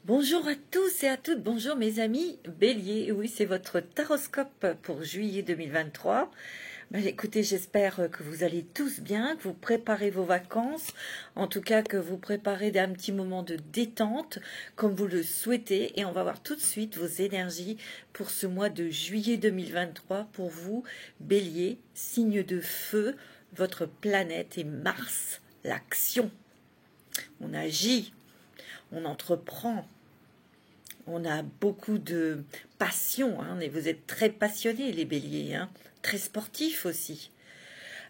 Bonjour à tous et à toutes, bonjour mes amis Bélier, oui c'est votre taroscope pour juillet 2023. Écoutez, j'espère que vous allez tous bien, que vous préparez vos vacances, en tout cas que vous préparez un petit moment de détente comme vous le souhaitez, et on va voir tout de suite vos énergies pour ce mois de juillet 2023 pour vous Bélier, signe de feu, votre planète est Mars, l'action, on agit, on entreprend. On a beaucoup de passion, et vous êtes très passionnés les béliers, très sportifs aussi.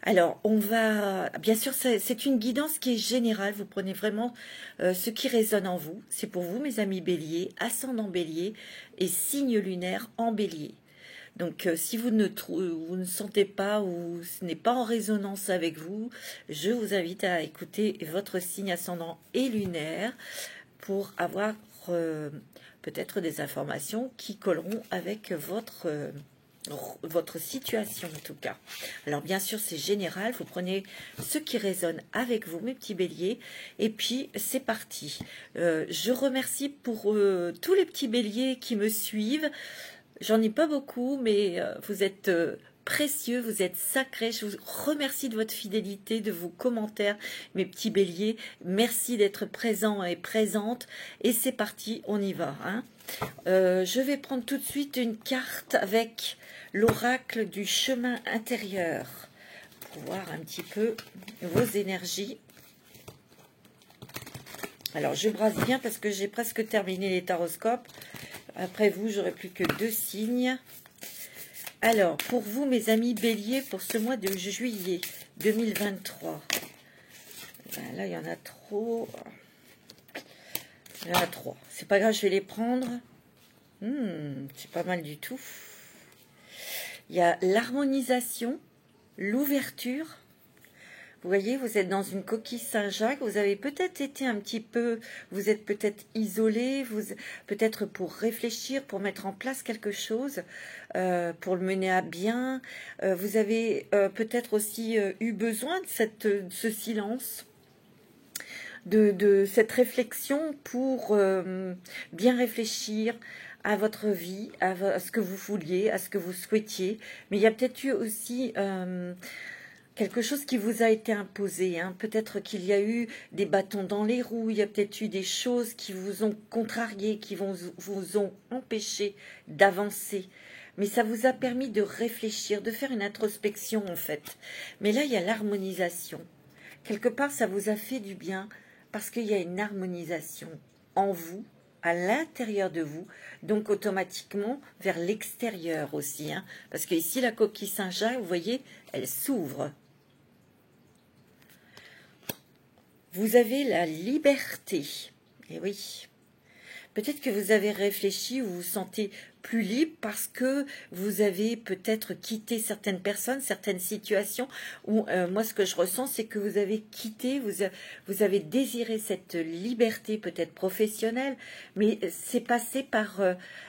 Alors, on va, bien sûr, c'est une guidance qui est générale, vous prenez vraiment ce qui résonne en vous. C'est pour vous, mes amis béliers, ascendant bélier et signe lunaire en bélier. Donc, si vous ne sentez pas ou ce n'est pas en résonance avec vous, je vous invite à écouter votre signe ascendant et lunaire pour avoir peut-être des informations qui colleront avec votre situation en tout cas. Alors bien sûr c'est général, vous prenez ce qui résonne avec vous mes petits béliers et puis c'est parti. Je remercie pour tous les petits béliers qui me suivent. J'en ai pas beaucoup mais vous êtes précieux, vous êtes sacrés. Je vous remercie de votre fidélité, de vos commentaires, mes petits béliers. Merci d'être présents et présentes. Et c'est parti, on y va. Je vais prendre tout de suite une carte avec l'oracle du chemin intérieur pour voir un petit peu vos énergies. Alors, je brasse bien parce que j'ai presque terminé les taroscopes. Après vous, j'aurai plus que 2 signes. Alors, pour vous, mes amis béliers, pour ce mois de juillet 2023, là, il y en a trop. Il y en a 3. C'est pas grave, je vais les prendre. C'est pas mal du tout. Il y a l'harmonisation, l'ouverture. Vous voyez, vous êtes dans une coquille Saint-Jacques, vous avez peut-être été un petit peu, vous êtes peut-être isolé, peut-être pour réfléchir, pour mettre en place quelque chose, pour le mener à bien. Vous avez peut-être aussi eu besoin de ce silence, de cette réflexion pour bien réfléchir à votre vie, à ce que vous vouliez, à ce que vous souhaitiez. Mais il y a peut-être eu aussi quelque chose qui vous a été imposé. Peut-être qu'il y a eu des bâtons dans les roues, il y a peut-être eu des choses qui vous ont contrarié, qui vous ont empêché d'avancer. Mais ça vous a permis de réfléchir, de faire une introspection en fait. Mais là, il y a l'harmonisation. Quelque part, ça vous a fait du bien parce qu'il y a une harmonisation en vous, à l'intérieur de vous, donc automatiquement vers l'extérieur aussi. Parce que ici, la coquille Saint-Jacques, vous voyez, elle s'ouvre. Vous avez la liberté. Et oui. Peut-être que vous avez réfléchi, vous vous sentez plus libre parce que vous avez peut-être quitté certaines personnes, certaines situations. Ou moi, ce que je ressens, c'est que vous avez quitté, vous avez désiré cette liberté peut-être professionnelle, mais c'est passé par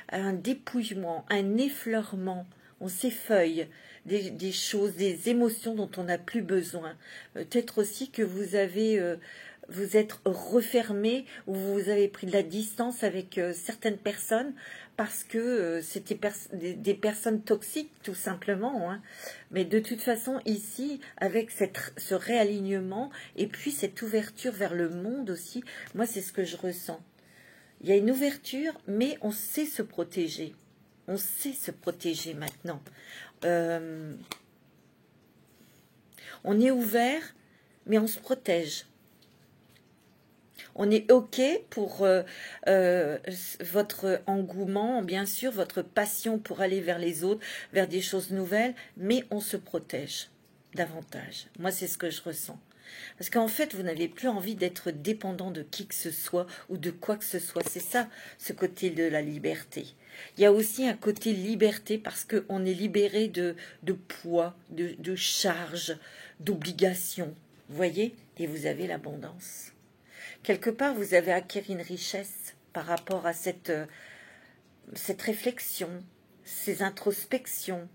un dépouillement, un effleurement. On s'effeuille des choses, des émotions dont on n'a plus besoin. Peut-être aussi que vous avez... vous êtes refermé ou vous avez pris de la distance avec certaines personnes parce que c'était des personnes toxiques tout simplement. Mais de toute façon ici, avec ce réalignement et puis cette ouverture vers le monde aussi, moi c'est ce que je ressens. Il y a une ouverture mais on sait se protéger. On sait se protéger maintenant. On est ouvert mais on se protège. On est OK pour votre engouement, bien sûr, votre passion pour aller vers les autres, vers des choses nouvelles, mais on se protège davantage. Moi, c'est ce que je ressens. Parce qu'en fait, vous n'avez plus envie d'être dépendant de qui que ce soit ou de quoi que ce soit. C'est ça, ce côté de la liberté. Il y a aussi un côté liberté parce qu'on est libéré de poids, de charges, d'obligations. Vous voyez? Et vous avez l'abondance. Quelque part, vous avez acquis une richesse par rapport à cette réflexion, ces introspections.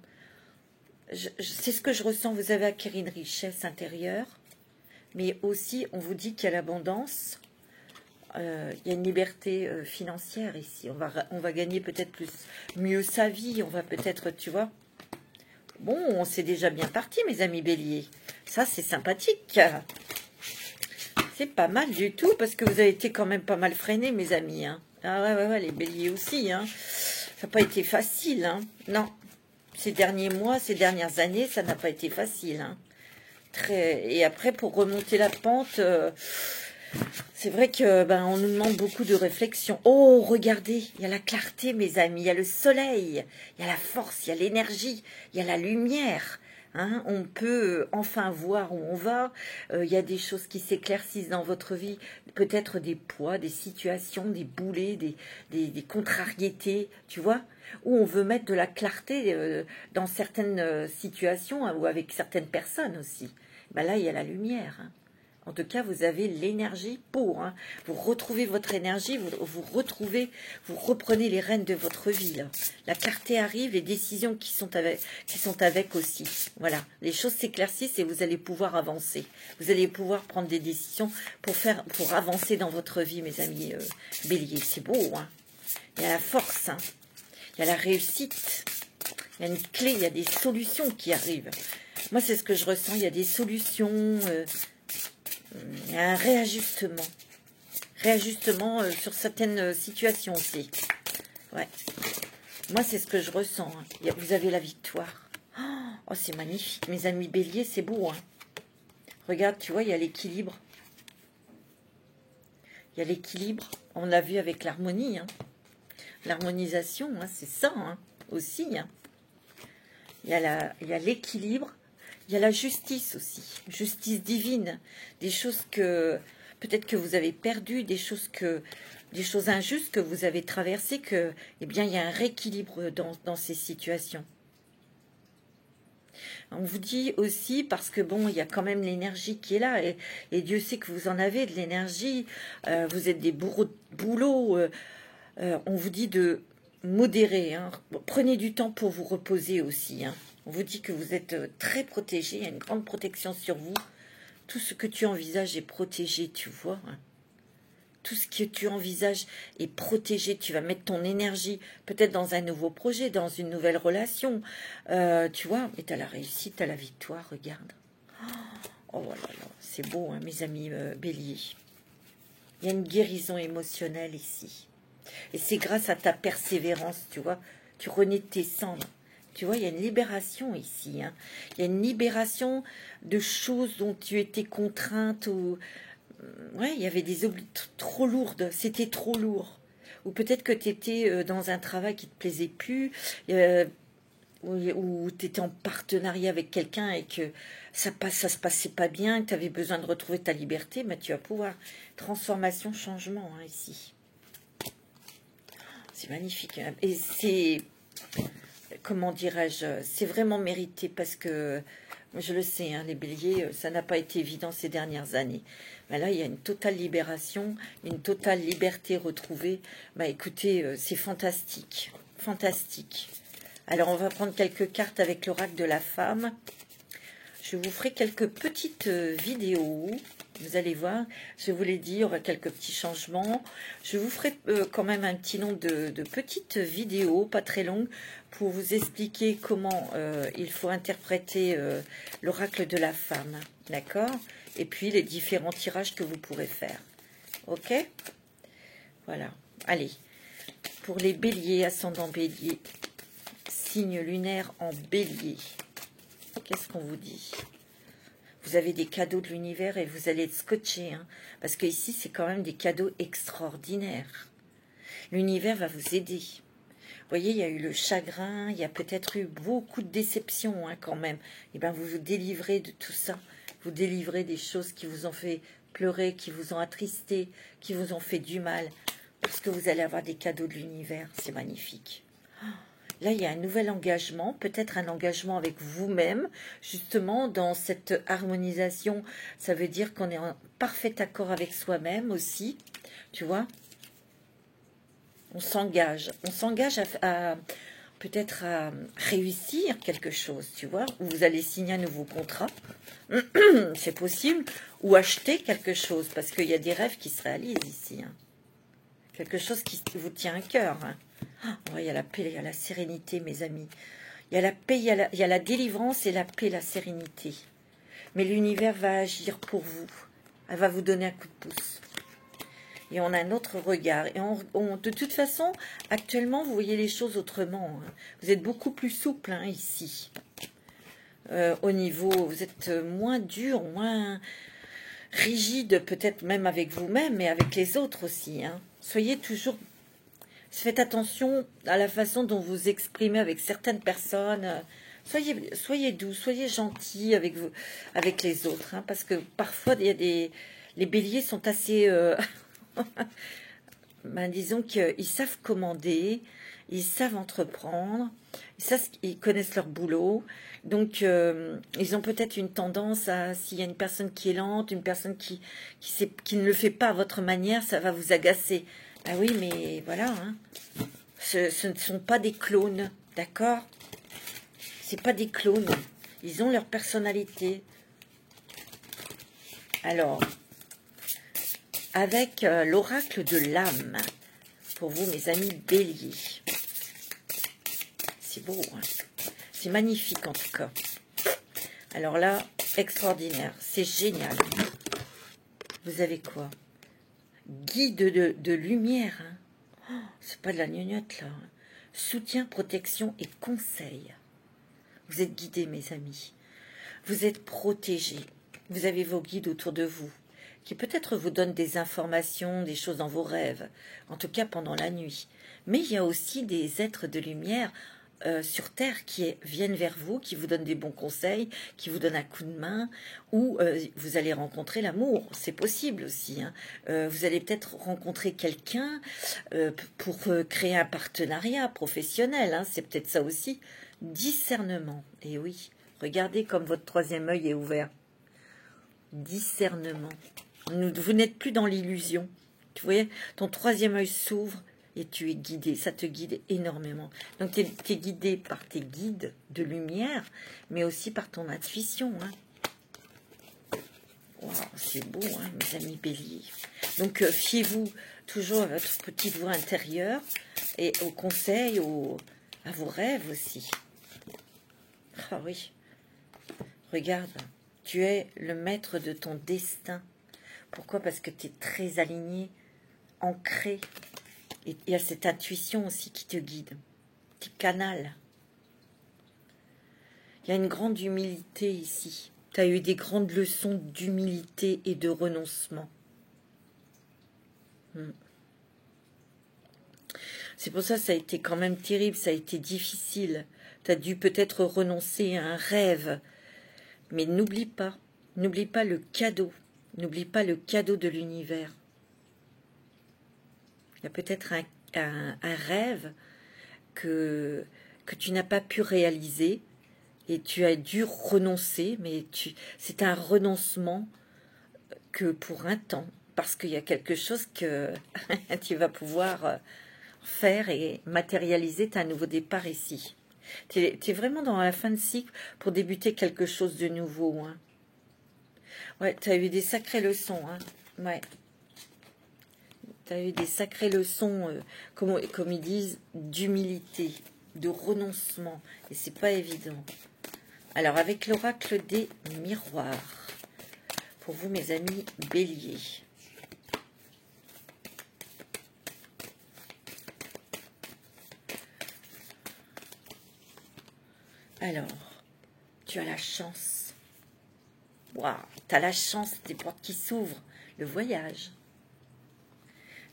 C'est ce que je ressens, vous avez acquis une richesse intérieure, mais aussi, on vous dit qu'il y a l'abondance. il y a une liberté financière ici. On va gagner peut-être mieux sa vie. On va peut-être, tu vois. Bon, c'est déjà bien parti, mes amis béliers. Ça, c'est sympathique. C'est pas mal du tout, parce que vous avez été quand même pas mal freinés, mes amis. Hein. Ah ouais, les béliers aussi. Hein. Ça n'a pas été facile. Hein. Non. Ces derniers mois, ces dernières années, ça n'a pas été facile. Hein. Et après, pour remonter la pente... c'est vrai que on nous demande beaucoup de réflexion. Oh, regardez, il y a la clarté, mes amis, il y a le soleil, il y a la force, il y a l'énergie, il y a la lumière. Hein, on peut enfin voir où on va. Il y a des choses qui s'éclaircissent dans votre vie, peut-être des poids, des situations, des boulets, des contrariétés, tu vois, où on veut mettre de la clarté dans certaines situations hein, ou avec certaines personnes aussi. Là, il y a la lumière. Hein. En tout cas, vous avez l'énergie pour. Hein. Vous retrouvez votre énergie, vous reprenez les rênes de votre vie. Là. La clarté arrive, les décisions qui sont avec aussi. Voilà, les choses s'éclaircissent et vous allez pouvoir avancer. Vous allez pouvoir prendre des décisions pour avancer dans votre vie, mes amis béliers. C'est beau, hein. Il y a la force, hein. Il y a la réussite. Il y a une clé, il y a des solutions qui arrivent. Moi, c'est ce que je ressens. Il y a des solutions... il y a un réajustement. Réajustement sur certaines situations aussi. Ouais. Moi, c'est ce que je ressens. Hein. Vous avez la victoire. Oh, c'est magnifique. Mes amis béliers, c'est beau. Hein. Regarde, tu vois, il y a l'équilibre. Il y a l'équilibre. On l'a vu avec l'harmonie. Hein. L'harmonisation, hein, c'est ça hein, aussi. Hein. Il y a l'équilibre. Il y a la justice aussi, justice divine, des choses que peut-être que vous avez perdues, des choses injustes que vous avez traversées, eh bien il y a un rééquilibre dans ces situations. On vous dit aussi, parce que bon, il y a quand même l'énergie qui est là, et Dieu sait que vous en avez de l'énergie, vous êtes des bourreaux de boulot, on vous dit de modérer, hein. Prenez du temps pour vous reposer aussi, hein. On vous dit que vous êtes très protégé, il y a une grande protection sur vous. Tout ce que tu envisages est protégé, tu vois. Hein. Tout ce que tu envisages est protégé. Tu vas mettre ton énergie peut-être dans un nouveau projet, dans une nouvelle relation. Tu vois, mais tu as la réussite, tu as la victoire, regarde. Oh là là, c'est beau, hein, mes amis béliers. Il y a une guérison émotionnelle ici. Et c'est grâce à ta persévérance, tu vois. Tu renais de tes cendres. Tu vois, il y a une libération ici. Hein. Il y a une libération de choses dont tu étais contrainte. Ou... ouais, il y avait des obligations trop lourdes. C'était trop lourd. Ou peut-être que tu étais dans un travail qui ne te plaisait plus. Ou tu étais en partenariat avec quelqu'un et que ça se passait pas bien, que tu avais besoin de retrouver ta liberté. Mais tu vas pouvoir. Transformation, changement hein, ici. C'est magnifique. Hein. Et c'est... comment dirais-je, c'est vraiment mérité parce que, je le sais, hein, les béliers, ça n'a pas été évident ces dernières années. Mais là, il y a une totale libération, une totale liberté retrouvée. Écoutez, c'est fantastique, fantastique. Alors, on va prendre quelques cartes avec l'oracle de la femme. Je vous ferai quelques petites vidéos. Vous allez voir, je vous l'ai dit, il y aura quelques petits changements. Je vous ferai quand même un petit nombre de petites vidéos, pas très longues, pour vous expliquer comment il faut interpréter l'oracle de la femme. D'accord? Et puis les différents tirages que vous pourrez faire. Ok? Voilà. Allez. Pour les béliers, ascendant bélier, signe lunaire en bélier. Qu'est-ce qu'on vous dit? Vous avez des cadeaux de l'univers et vous allez être scotché. Hein, parce que ici, c'est quand même des cadeaux extraordinaires. L'univers va vous aider. Vous voyez, il y a eu le chagrin, il y a peut-être eu beaucoup de déceptions hein, quand même. Et bien, vous vous délivrez de tout ça. Vous délivrez des choses qui vous ont fait pleurer, qui vous ont attristé, qui vous ont fait du mal. Parce que vous allez avoir des cadeaux de l'univers. C'est magnifique. Là, il y a un nouvel engagement, peut-être un engagement avec vous-même, justement, dans cette harmonisation. Ça veut dire qu'on est en parfait accord avec soi-même aussi, tu vois. On s'engage peut-être à réussir quelque chose, tu vois, ou vous allez signer un nouveau contrat, c'est possible, ou acheter quelque chose, parce qu'il y a des rêves qui se réalisent ici, hein. Quelque chose qui vous tient à cœur, hein. Oh, il y a la paix, il y a la sérénité, mes amis. Il y a la paix, il y a la délivrance et la paix, la sérénité. Mais l'univers va agir pour vous. Elle va vous donner un coup de pouce. Et on a un autre regard. Et de toute façon, actuellement, vous voyez les choses autrement, hein. Vous êtes beaucoup plus souple, hein, ici. Au niveau, vous êtes moins dur, moins rigide, peut-être même avec vous-même, mais avec les autres aussi, hein. Soyez toujours... Faites attention à la façon dont vous exprimez avec certaines personnes. Soyez doux, soyez gentils avec vous, avec les autres, hein, parce que parfois, il y a les béliers sont assez... ben, disons qu'ils savent commander, ils savent entreprendre, ils connaissent leur boulot. Donc, ils ont peut-être une tendance à, s'il y a une personne qui est lente, une personne qui ne le fait pas à votre manière, ça va vous agacer. Ah oui, mais voilà, hein. Ce ne sont pas des clones, d'accord? C'est pas des clones. Ils ont leur personnalité. Alors, avec l'oracle de l'âme, pour vous, mes amis béliers. C'est beau, hein? C'est magnifique, en tout cas. Alors là, extraordinaire. C'est génial. Vous avez quoi? Guide de lumière, hein? Oh, c'est pas de la gnognotte, là. Soutien, protection et conseil. Vous êtes guidés, mes amis. Vous êtes protégés. Vous avez vos guides autour de vous, qui peut-être vous donnent des informations, des choses dans vos rêves, en tout cas pendant la nuit. Mais il y a aussi des êtres de lumière sur Terre qui viennent vers vous, qui vous donnent des bons conseils, qui vous donnent un coup de main, ou vous allez rencontrer l'amour, c'est possible aussi, hein. Vous allez peut-être rencontrer quelqu'un pour créer un partenariat professionnel, hein, c'est peut-être ça aussi. Discernement, et oui, regardez comme votre troisième œil est ouvert. Discernement. Vous n'êtes plus dans l'illusion. Tu vois, ton troisième œil s'ouvre et tu es guidé. Ça te guide énormément. Donc, tu es guidé par tes guides de lumière, mais aussi par ton intuition, hein. Wow, c'est beau, hein, mes amis béliers. Donc, fiez-vous toujours à votre petite voix intérieure et aux conseils, à vos rêves aussi. Ah oui. Regarde. Tu es le maître de ton destin. Pourquoi? Parce que tu es très aligné, ancré. Et il y a cette intuition aussi qui te guide. Tu canales. Il y a une grande humilité ici. Tu as eu des grandes leçons d'humilité et de renoncement. C'est pour ça que ça a été quand même terrible, ça a été difficile. Tu as dû peut-être renoncer à un rêve. Mais n'oublie pas le cadeau. N'oublie pas le cadeau de l'univers. Il y a peut-être un rêve que tu n'as pas pu réaliser et tu as dû renoncer, mais c'est un renoncement que pour un temps, parce qu'il y a quelque chose que tu vas pouvoir faire et matérialiser ta nouveau départ ici. Tu es vraiment dans la fin de cycle pour débuter quelque chose de nouveau, hein. Ouais, tu as eu des sacrées leçons, hein. Ouais. Tu as eu des sacrées leçons, comme ils disent, d'humilité, de renoncement. Et c'est pas évident. Alors, avec l'oracle des miroirs, pour vous, mes amis béliers. Alors, tu as la chance. Waouh, tu as la chance, des portes qui s'ouvrent. Le voyage.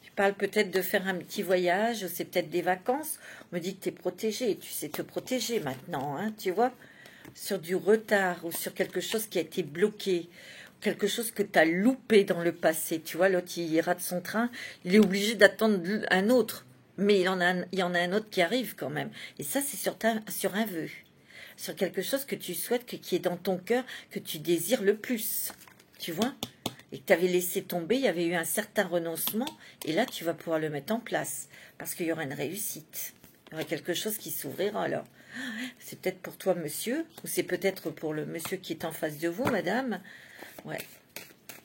Tu parles peut-être de faire un petit voyage, c'est peut-être des vacances. On me dit que tu es protégé, tu sais te protéger maintenant, hein, tu vois. Sur du retard ou sur quelque chose qui a été bloqué, quelque chose que tu as loupé dans le passé. Tu vois, l'autre, il rate son train, il est obligé d'attendre un autre. Mais il y en a un autre qui arrive quand même. Et ça, c'est sur un vœu. Sur quelque chose que tu souhaites, qui est dans ton cœur, que tu désires le plus. Tu vois? Et que tu avais laissé tomber, il y avait eu un certain renoncement. Et là, tu vas pouvoir le mettre en place. Parce qu'il y aura une réussite. Il y aura quelque chose qui s'ouvrira alors. C'est peut-être pour toi, monsieur, ou c'est peut-être pour le monsieur qui est en face de vous, madame. Ouais.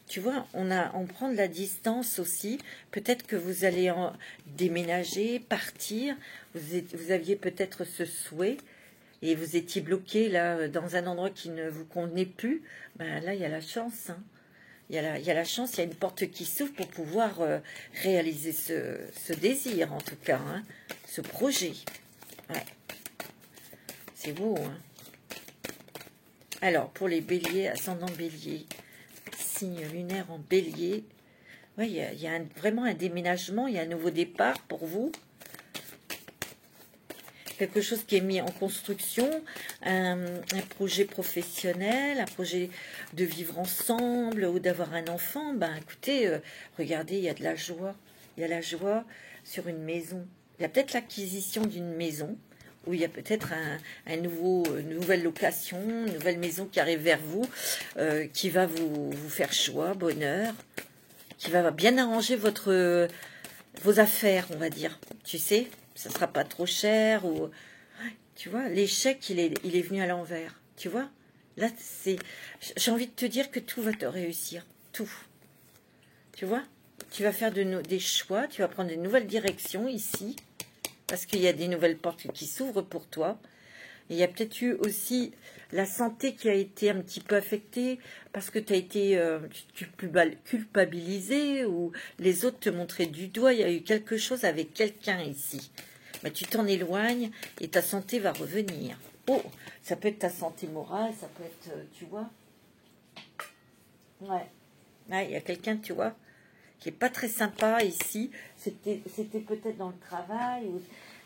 Tu vois, on prend de la distance aussi. Peut-être que vous allez déménager, partir. Vous aviez peut-être ce souhait et vous étiez bloqué là dans un endroit qui ne vous convenait plus. Ben là, il y a la chance. Hein. Il y a la chance, il y a une porte qui s'ouvre pour pouvoir réaliser ce désir, en tout cas, hein, ce projet. Ouais. C'est beau. Hein. Alors, pour les béliers, ascendant bélier, signe lunaire en bélier, ouais, il y a vraiment un déménagement, il y a un nouveau départ pour vous. Quelque chose qui est mis en construction, un projet professionnel, un projet de vivre ensemble ou d'avoir un enfant. Ben écoutez, regardez, il y a de la joie. Il y a la joie sur une maison. Il y a peut-être l'acquisition d'une maison, où il y a peut-être une nouvelle location, une nouvelle maison qui arrive vers vous, qui va vous faire joie, bonheur, qui va bien arranger vos affaires, on va dire. Tu sais, ça ne sera pas trop cher. Ou tu vois, l'échec, il est venu à l'envers. Tu vois, là, j'ai envie de te dire que tout va te réussir. Tout. Tu vois, tu vas faire des choix, tu vas prendre de nouvelles directions ici. Parce qu'il y a des nouvelles portes qui s'ouvrent pour toi. Et il y a peut-être eu aussi la santé qui a été un petit peu affectée parce que tu as été culpabilisé ou les autres te montraient du doigt. Il y a eu quelque chose avec quelqu'un ici. Mais tu t'en éloignes et ta santé va revenir. Oh, ça peut être ta santé morale, ça peut être, tu vois. Ouais. Ouais, il y a quelqu'un, tu vois, qui est pas très sympa ici. C'était peut-être dans le travail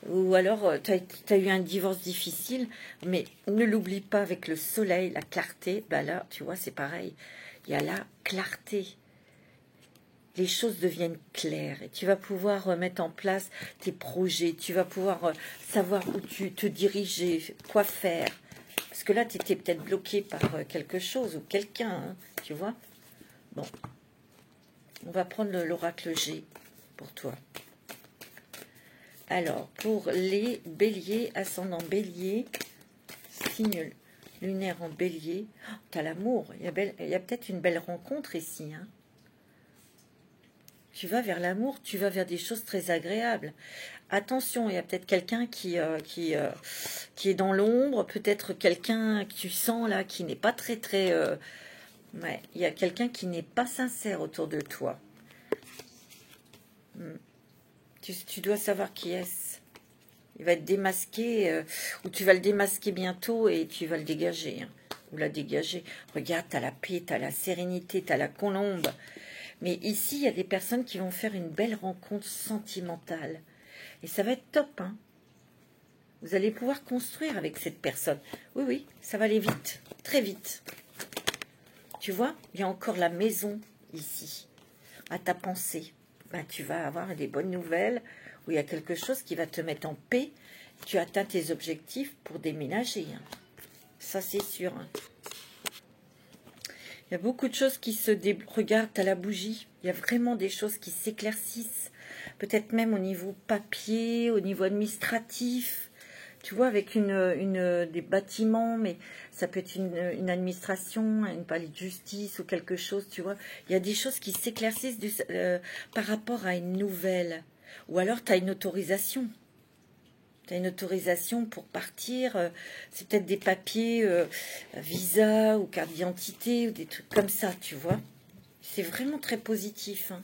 ou alors tu as eu un divorce difficile, mais ne l'oublie pas, avec le soleil, la clarté, ben là, tu vois, c'est pareil. Il y a la clarté. Les choses deviennent claires et tu vas pouvoir mettre en place tes projets. Tu vas pouvoir savoir où tu te diriger, quoi faire. Parce que là, tu étais peut-être bloqué par quelque chose ou quelqu'un, hein, tu vois. Bon. On va prendre l'oracle G pour toi. Alors, pour les béliers, ascendant bélier, signe lunaire en bélier, oh, tu as l'amour. Il y a peut-être une belle rencontre ici. Hein. Tu vas vers l'amour, tu vas vers des choses très agréables. Attention, il y a peut-être quelqu'un qui est dans l'ombre, peut-être quelqu'un que tu sens là qui n'est pas très... ouais, il y a quelqu'un qui n'est pas sincère autour de toi. Tu dois savoir qui est-ce. Il va être démasqué, ou tu vas le démasquer bientôt et tu vas le dégager. Hein, ou la dégager. Regarde, tu as la paix, tu as la sérénité, tu as la colombe. Mais ici, il y a des personnes qui vont faire une belle rencontre sentimentale. Et ça va être top. Hein. Vous allez pouvoir construire avec cette personne. Oui, oui, ça va aller vite, très vite. Tu vois, il y a encore la maison ici, à ta pensée. Ben, tu vas avoir des bonnes nouvelles où il y a quelque chose qui va te mettre en paix. Tu atteins tes objectifs pour déménager. Hein. Ça, c'est sûr. Hein. Il y a beaucoup de choses qui se regardent à la bougie. Il y a vraiment des choses qui s'éclaircissent. Peut-être même au niveau papier, au niveau administratif. Tu vois, avec des bâtiments, mais ça peut être une administration, une palais de justice ou quelque chose, tu vois. Il y a des choses qui s'éclaircissent par rapport à une nouvelle. Ou alors, tu as une autorisation. Tu as une autorisation pour partir. C'est peut-être des papiers, visa ou carte d'identité, ou des trucs comme ça, tu vois. C'est vraiment très positif. Hein.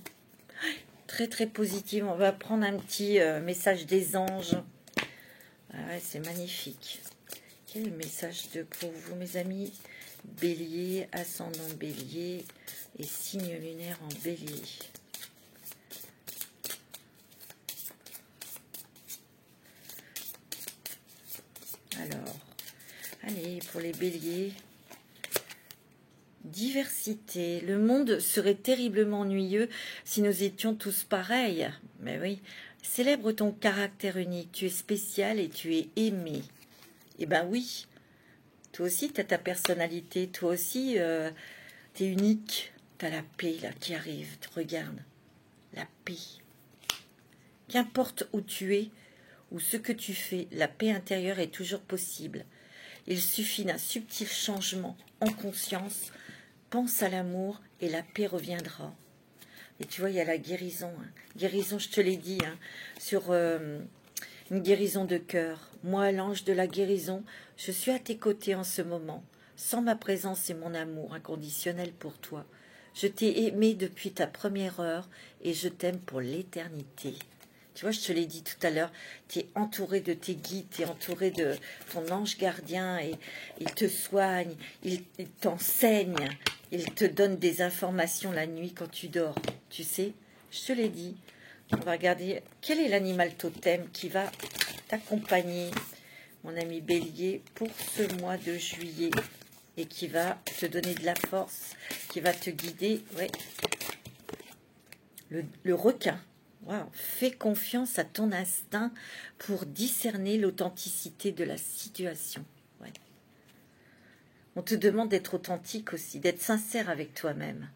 Très, très positif. On va prendre un petit message des anges. Ah ouais, c'est magnifique. Quel message pour vous, mes amis? Bélier, ascendant bélier et signe lunaire en bélier. Alors, allez, pour les béliers. Diversité. Le monde serait terriblement ennuyeux si nous étions tous pareils. Mais oui. Célèbre ton caractère unique. Tu es spécial et tu es aimé. Eh ben oui. Toi aussi, tu as ta personnalité. Toi aussi, tu es unique. Tu as la paix là qui arrive. Regarde. La paix. Qu'importe où tu es, ou ce que tu fais, la paix intérieure est toujours possible. Il suffit d'un subtil changement en conscience. Pense à l'amour et la paix reviendra. Et tu vois, il y a la guérison. Hein. Guérison, je te l'ai dit, hein, sur une guérison de cœur. Moi, l'ange de la guérison, je suis à tes côtés en ce moment. Sans ma présence et mon amour inconditionnel pour toi. Je t'ai aimé depuis ta première heure et je t'aime pour l'éternité. Tu vois, je te l'ai dit tout à l'heure, tu es entouré de tes guides, tu es entouré de ton ange gardien et il te soigne, il t'enseigne, il te donne des informations la nuit quand tu dors. Tu sais, je te l'ai dit. On va regarder quel est l'animal totem qui va t'accompagner, mon ami Bélier, pour ce mois de juillet et qui va te donner de la force, qui va te guider. Ouais. Le requin. Wow. Fais confiance à ton instinct pour discerner l'authenticité de la situation. Ouais. On te demande d'être authentique aussi, d'être sincère avec toi-même.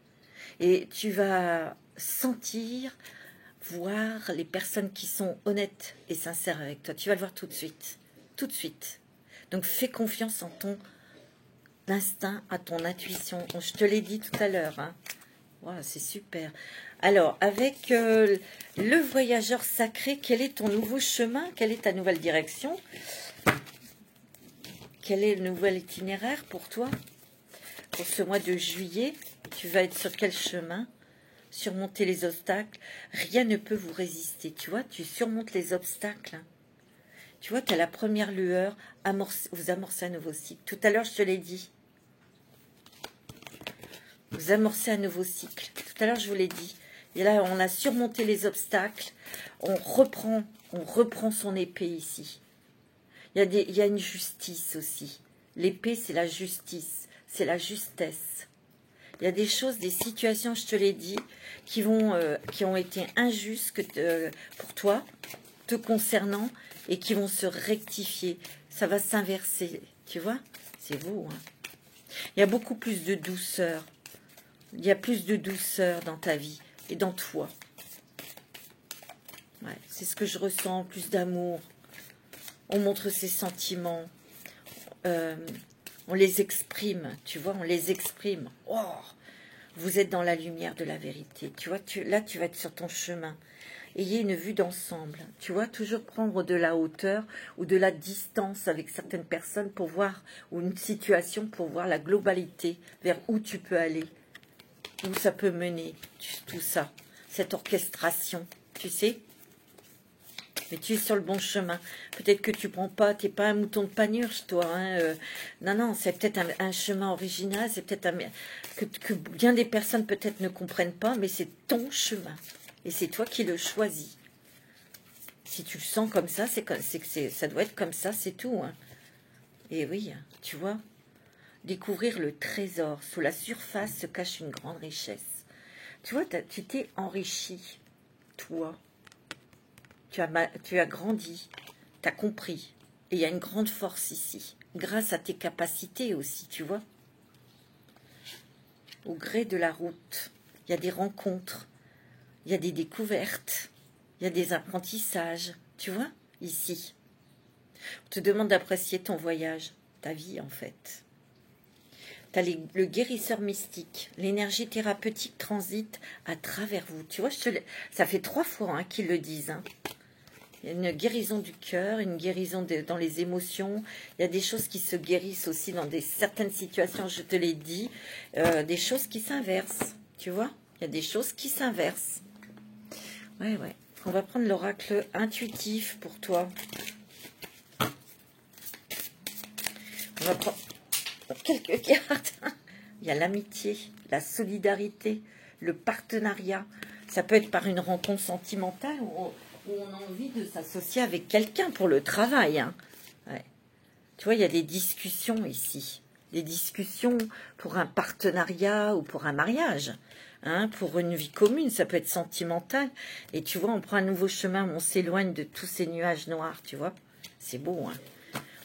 Et tu vas sentir, voir les personnes qui sont honnêtes et sincères avec toi. Tu vas le voir tout de suite. Tout de suite. Donc fais confiance en ton instinct, à ton intuition. Je te l'ai dit tout à l'heure. Hein. Wow, c'est super. Alors, avec le voyageur sacré, quel est ton nouveau chemin? Quelle est ta nouvelle direction? Quel est le nouvel itinéraire pour toi? Pour ce mois de juillet, tu vas être sur quel chemin? Surmonter les obstacles. Rien ne peut vous résister. Tu vois, tu surmontes les obstacles. Tu vois, tu as la première lueur. Vous amorcez un nouveau cycle. Tout à l'heure, je te l'ai dit. Vous amorcez un nouveau cycle. Tout à l'heure, je vous l'ai dit. Et là, on a surmonté les obstacles. On reprend son épée ici. Il y a une justice aussi. L'épée, c'est la justice. C'est la justesse. Il y a des choses, des situations, je te l'ai dit, qui ont été injustes pour toi, te concernant, et qui vont se rectifier. Ça va s'inverser. Tu vois? C'est beau. Hein? Il y a beaucoup plus de douceur. Il y a plus de douceur dans ta vie et dans toi. Ouais, c'est ce que je ressens, plus d'amour. On montre ses sentiments. On les exprime, tu vois, on les exprime. Oh, vous êtes dans la lumière de la vérité. Tu vois, là, tu vas être sur ton chemin. Ayez une vue d'ensemble. Tu vois, toujours prendre de la hauteur ou de la distance avec certaines personnes pour voir, ou une situation pour voir la globalité vers où tu peux aller. Où ça peut mener, tout ça, cette orchestration, tu sais. Mais tu es sur le bon chemin. Peut-être que tu prends pas, t'es pas un mouton de panurge, toi. Hein, non, c'est peut-être un chemin original, c'est peut-être que bien des personnes peut-être ne comprennent pas, mais c'est ton chemin. Et c'est toi qui le choisis. Si tu le sens comme ça, ça doit être comme ça, c'est tout. Hein. Et oui, tu vois. Découvrir le trésor. Sous la surface se cache une grande richesse. Tu vois, tu t'es enrichi, toi. Tu as grandi, tu as compris. Et il y a une grande force ici. Grâce à tes capacités aussi, tu vois. Au gré de la route, il y a des rencontres, il y a des découvertes, il y a des apprentissages, tu vois, ici. On te demande d'apprécier ton voyage, ta vie en fait. Tu as le guérisseur mystique, l'énergie thérapeutique transite à travers vous. Tu vois, ça fait 3 fois qu'ils le disent. Hein. Il y a une guérison du cœur, une guérison dans les émotions. Il y a des choses qui se guérissent aussi dans certaines situations, je te l'ai dit. Des choses qui s'inversent, tu vois. Il y a des choses qui s'inversent. Ouais. On va prendre l'oracle intuitif pour toi. On va prendre quelques cartes. Il y a l'amitié, la solidarité, le partenariat. Ça peut être par une rencontre sentimentale où on a envie de s'associer avec quelqu'un pour le travail. Hein. Ouais. Tu vois, il y a des discussions ici. Des discussions pour un partenariat ou pour un mariage. Hein, pour une vie commune, ça peut être sentimental. Et tu vois, on prend un nouveau chemin, on s'éloigne de tous ces nuages noirs, tu vois. C'est beau, hein.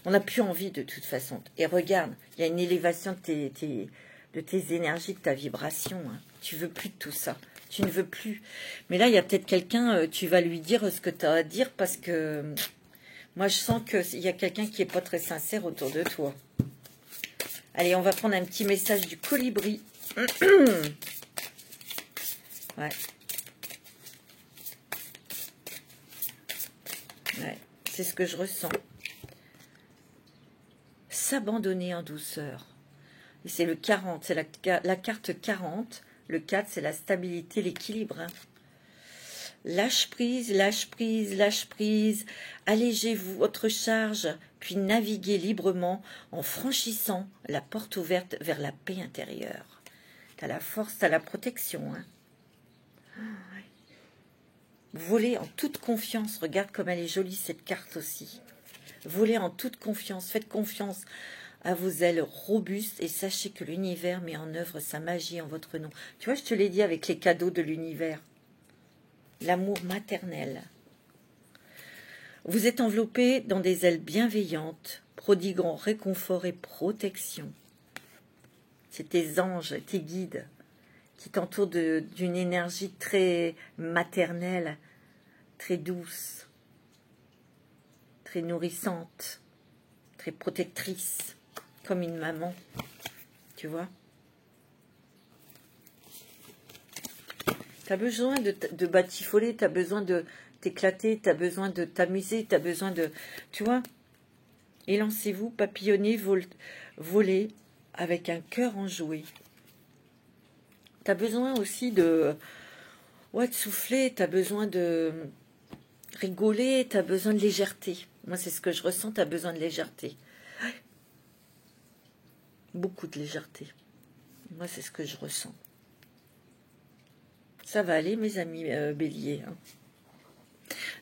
On n'a plus envie de toute façon. Et regarde, il y a une élévation de tes énergies, de ta vibration. Hein. Tu veux plus de tout ça. Tu ne veux plus. Mais là, il y a peut-être quelqu'un, tu vas lui dire ce que tu as à dire parce que Moi, je sens qu'il y a quelqu'un qui n'est pas très sincère autour de toi. Allez, on va prendre un petit message du colibri. Ouais. Ouais, c'est ce que je ressens. S'abandonner en douceur. Et c'est le 40, c'est la carte 40. Le 4, c'est la stabilité, l'équilibre. Hein. Lâche prise, lâche prise, lâche prise. Allégez-vous votre charge, puis naviguez librement en franchissant la porte ouverte vers la paix intérieure. Tu as la force, tu as la protection. Hein. Volez en toute confiance. Regarde comme elle est jolie cette carte aussi. Volez en toute confiance. Faites confiance à vos ailes robustes et sachez que l'univers met en œuvre sa magie en votre nom. Tu vois, je te l'ai dit avec les cadeaux de l'univers. L'amour maternel. Vous êtes enveloppé dans des ailes bienveillantes, prodiguant réconfort et protection. C'est tes anges, tes guides, qui t'entourent d'une énergie très maternelle, très douce, très nourrissante, très protectrice, comme une maman, tu vois. Tu as besoin de batifoler, tu as besoin de t'éclater, tu as besoin de t'amuser, tu as besoin de... Tu vois. Élancez-vous, papillonnez, volez avec un cœur enjoué. Tu as besoin aussi de souffler, tu as besoin de rigoler, tu as besoin de légèreté. Moi, c'est ce que je ressens, tu as besoin de légèreté. Beaucoup de légèreté. Moi, c'est ce que je ressens. Ça va aller, mes amis béliers. Hein.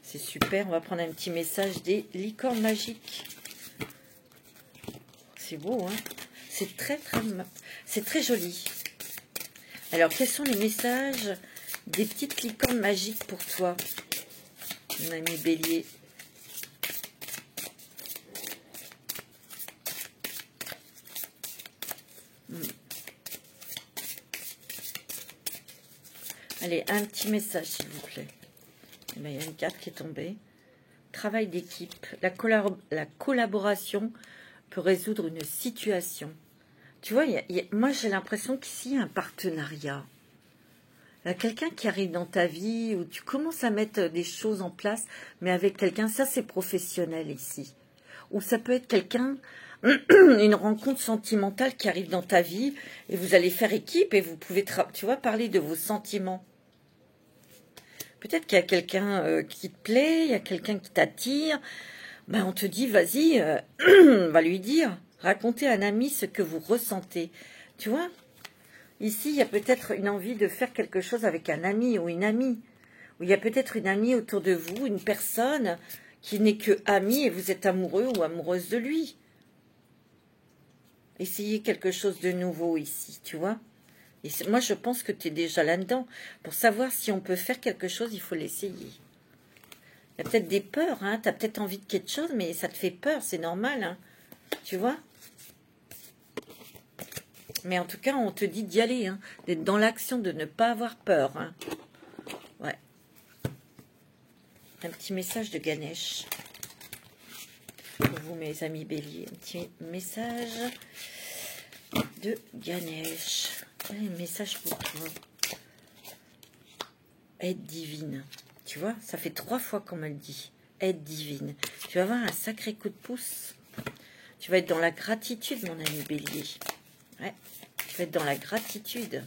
C'est super. On va prendre un petit message des licornes magiques. C'est beau, hein. C'est très joli. Alors, quels sont les messages des petites licornes magiques pour toi, mon ami bélier? Allez, un petit message, s'il vous plaît. Eh bien, il y a une carte qui est tombée. Travail d'équipe. La collaboration peut résoudre une situation. Tu vois, moi, j'ai l'impression qu'ici, il y a un partenariat. Il y a quelqu'un qui arrive dans ta vie où tu commences à mettre des choses en place, mais avec quelqu'un, ça, c'est professionnel ici. Ou ça peut être quelqu'un, une rencontre sentimentale qui arrive dans ta vie et vous allez faire équipe et vous pouvez, tu vois, parler de vos sentiments. Peut-être qu'il y a quelqu'un qui te plaît, il y a quelqu'un qui t'attire. Ben, on te dit, vas-y, on va lui dire. Racontez à un ami ce que vous ressentez. Tu vois, ici, il y a peut-être une envie de faire quelque chose avec un ami ou une amie. Ou il y a peut-être une amie autour de vous, une personne qui n'est que amie et vous êtes amoureux ou amoureuse de lui. Essayez quelque chose de nouveau ici, tu vois. Et moi, je pense que tu es déjà là-dedans. Pour savoir si on peut faire quelque chose, il faut l'essayer. Il y a peut-être des peurs, hein. Tu as peut-être envie de quelque chose, mais ça te fait peur, c'est normal, hein. Tu vois. Mais en tout cas, on te dit d'y aller, hein. D'être dans l'action, de ne pas avoir peur, hein. Ouais. Un petit message de Ganesh. Pour vous, mes amis béliers. Un petit message de Ganesh. Un message pour toi. Aide divine. Tu vois, ça fait 3 fois qu'on me le dit. Aide divine. Tu vas avoir un sacré coup de pouce. Tu vas être dans la gratitude, mon ami bélier. Ouais, tu vas être dans la gratitude.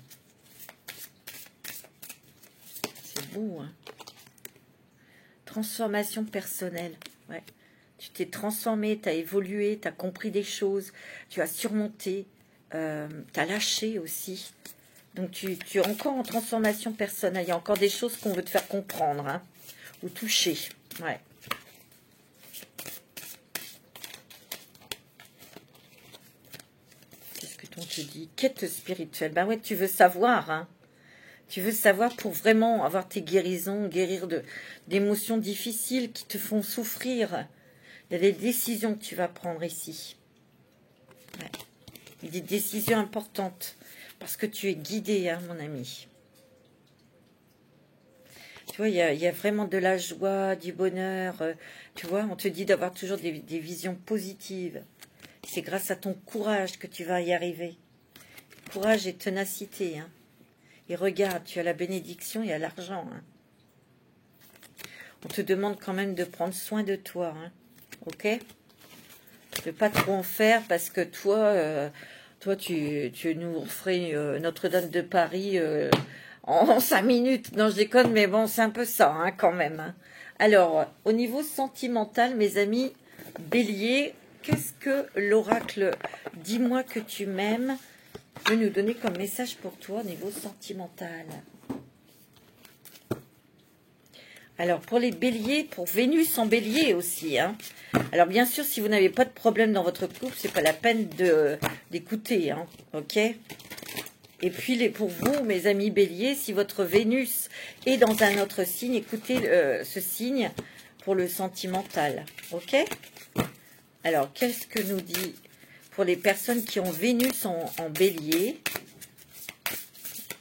C'est beau, hein. Transformation personnelle. Ouais. Tu t'es transformé, tu as évolué, tu as compris des choses, tu as surmonté, tu as lâché aussi. Donc, tu es encore en transformation personnelle. Il y a encore des choses qu'on veut te faire comprendre, hein, ou toucher. Ouais. Qu'est-ce que t'on te dit? Quête spirituelle. Ben ouais, tu veux savoir, hein. Tu veux savoir pour vraiment avoir tes guérisons, guérir d'émotions difficiles qui te font souffrir. Il y a des décisions que tu vas prendre ici. Ouais. Des décisions importantes. Parce que tu es guidé, hein, mon ami. Tu vois, il y a vraiment de la joie, du bonheur. Tu vois, on te dit d'avoir toujours des visions positives. C'est grâce à ton courage que tu vas y arriver. Courage et ténacité. Hein. Et regarde, tu as la bénédiction et l'argent. Hein. On te demande quand même de prendre soin de toi. Hein. Ok? De ne pas trop en faire parce que toi tu nous ferais Notre-Dame de Paris en 5 minutes. Non, je déconne, mais bon, c'est un peu ça hein, quand même. Hein. Alors, au niveau sentimental, mes amis, Bélier, qu'est-ce que l'oracle Dis-moi que tu m'aimes peut nous donner comme message pour toi au niveau sentimental? Alors, pour les béliers, pour Vénus en bélier aussi. Hein. Alors, bien sûr, si vous n'avez pas de problème dans votre couple, c'est pas la peine d'écouter. Hein, ok? Et puis, pour vous, mes amis béliers, si votre Vénus est dans un autre signe, écoutez ce signe pour le sentimental. Ok? Alors, qu'est-ce que nous dit pour les personnes qui ont Vénus en bélier?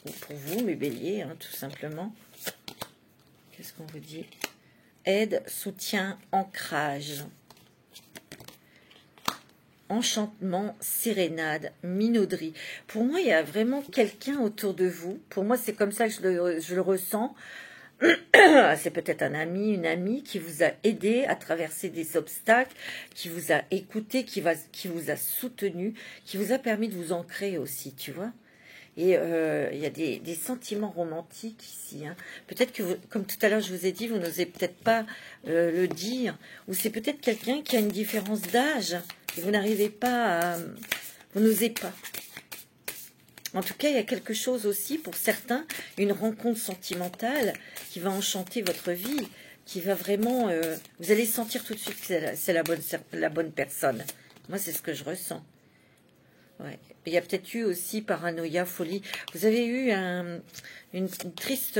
Ou pour vous, mes béliers, hein, tout simplement. Qu'est-ce qu'on vous dit? Aide, soutien, ancrage. Enchantement, sérénade, minauderie. Pour moi, il y a vraiment quelqu'un autour de vous. Pour moi, c'est comme ça que je le ressens. C'est peut-être un ami, une amie qui vous a aidé à traverser des obstacles, qui vous a écouté, qui vous a soutenu, qui vous a permis de vous ancrer aussi, tu vois. Et il y a des sentiments romantiques ici. Hein. Peut-être que, comme tout à l'heure je vous ai dit, vous n'osez peut-être pas le dire. Ou c'est peut-être quelqu'un qui a une différence d'âge. Et vous n'arrivez pas à... Vous n'osez pas. En tout cas, il y a quelque chose aussi, pour certains, une rencontre sentimentale qui va enchanter votre vie, qui va vraiment... vous allez sentir tout de suite que c'est la bonne personne. Moi, c'est ce que je ressens. Ouais. Il y a peut-être eu aussi paranoïa, folie. Vous avez eu une triste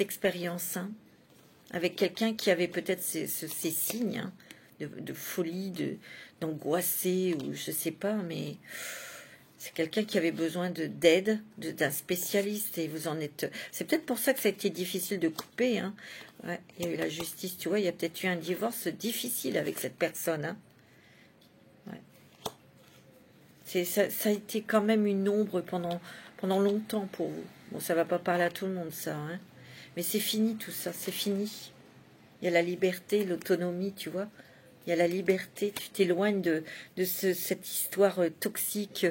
expérience hein, avec quelqu'un qui avait peut-être ces signes hein, de folie, d'angoissé ou je sais pas, mais c'est quelqu'un qui avait besoin d'aide, d'un spécialiste et vous en êtes. C'est peut-être pour ça que ça a été difficile de couper. Hein. Ouais, il y a eu la justice, tu vois. Il y a peut-être eu un divorce difficile avec cette personne. Hein. Ça a été quand même une ombre pendant longtemps pour vous. Bon, ça va pas parler à tout le monde, ça. Hein. Mais c'est fini tout ça, c'est fini. Il y a la liberté, l'autonomie, tu vois. Il y a la liberté, tu t'éloignes de cette histoire toxique,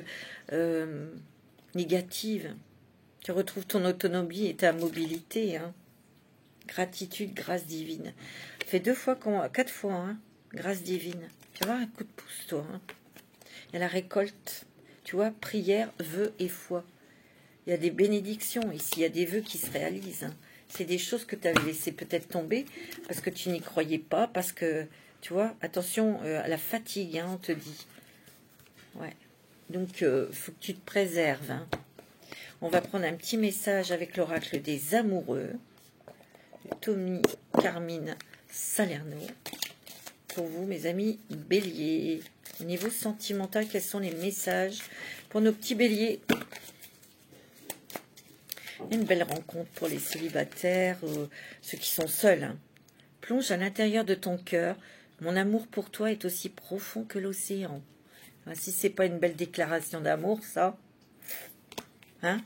négative. Tu retrouves ton autonomie et ta mobilité. Hein. Gratitude, grâce divine. Fais 4 fois, hein. Grâce divine. Tu vas avoir un coup de pouce, toi. Hein. Il y a la récolte, tu vois, prière, vœux et foi. Il y a des bénédictions ici, il y a des vœux qui se réalisent. Hein. C'est des choses que tu avais laissé peut-être tomber parce que tu n'y croyais pas, parce que, tu vois, attention à la fatigue, hein, on te dit. Ouais. Donc, il faut que tu te préserves. Hein. On va prendre un petit message avec l'oracle des amoureux. Tommy Carmine Salerno. Pour vous, mes amis béliers. Au niveau sentimental, quels sont les messages pour nos petits béliers? Une belle rencontre pour les célibataires, ceux qui sont seuls. Hein. Plonge à l'intérieur de ton cœur. Mon amour pour toi est aussi profond que l'océan. Enfin, si c'est pas une belle déclaration d'amour, ça. Hein?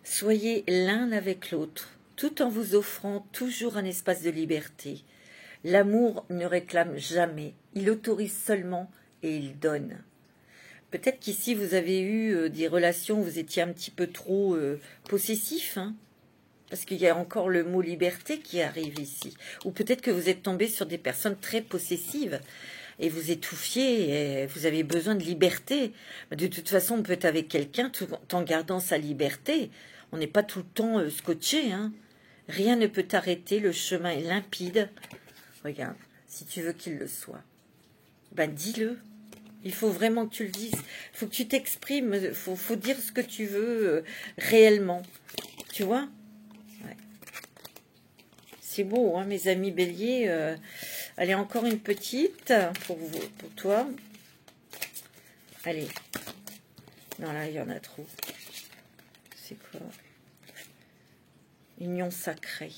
Soyez l'un avec l'autre, tout en vous offrant toujours un espace de liberté. L'amour ne réclame jamais, il autorise seulement et il donne. Peut-être qu'ici vous avez eu des relations où vous étiez un petit peu trop possessif, hein, parce qu'il y a encore le mot liberté qui arrive ici. Ou peut-être que vous êtes tombé sur des personnes très possessives et vous étouffiez et vous avez besoin de liberté. De toute façon, on peut être avec quelqu'un tout en gardant sa liberté. On n'est pas tout le temps scotché. Hein. Rien ne peut t'arrêter, le chemin est limpide. Regarde, si tu veux qu'il le soit, ben dis-le. Il faut vraiment que tu le dises. Il faut que tu t'exprimes. Il faut dire ce que tu veux réellement. Tu vois? Ouais. C'est beau, hein, mes amis béliers. Allez, encore une petite pour toi. Allez. Non, là, il y en a trop. C'est quoi? Union sacrée.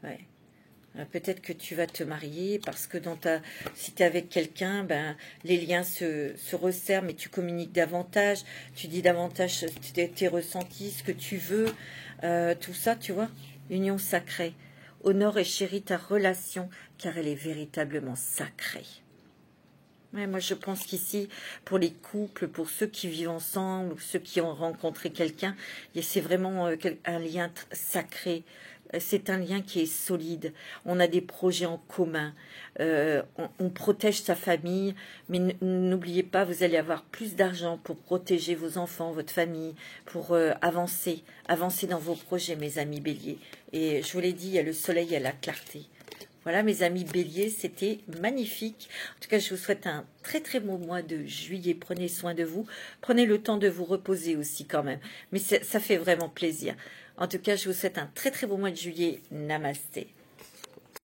Ouais. Peut-être que tu vas te marier parce que si tu es avec quelqu'un, ben, les liens se resserrent, mais tu communiques davantage, tu dis davantage tes ressentis, ce que tu veux, tout ça, tu vois. Union sacrée. Honore et chéris ta relation, car elle est véritablement sacrée. Ouais, moi, je pense qu'ici, pour les couples, pour ceux qui vivent ensemble, ou ceux qui ont rencontré quelqu'un, c'est vraiment un lien sacré. C'est un lien qui est solide. On a des projets en commun. On protège sa famille, mais n'oubliez pas, vous allez avoir plus d'argent pour protéger vos enfants, votre famille, pour avancer dans vos projets, mes amis béliers. Et je vous l'ai dit, il y a le soleil et la clarté. Voilà, mes amis béliers, c'était magnifique. En tout cas, je vous souhaite un très très beau mois de juillet. Prenez soin de vous. Prenez le temps de vous reposer aussi quand même. Mais ça fait vraiment plaisir. En tout cas, je vous souhaite un très très beau mois de juillet. Namasté.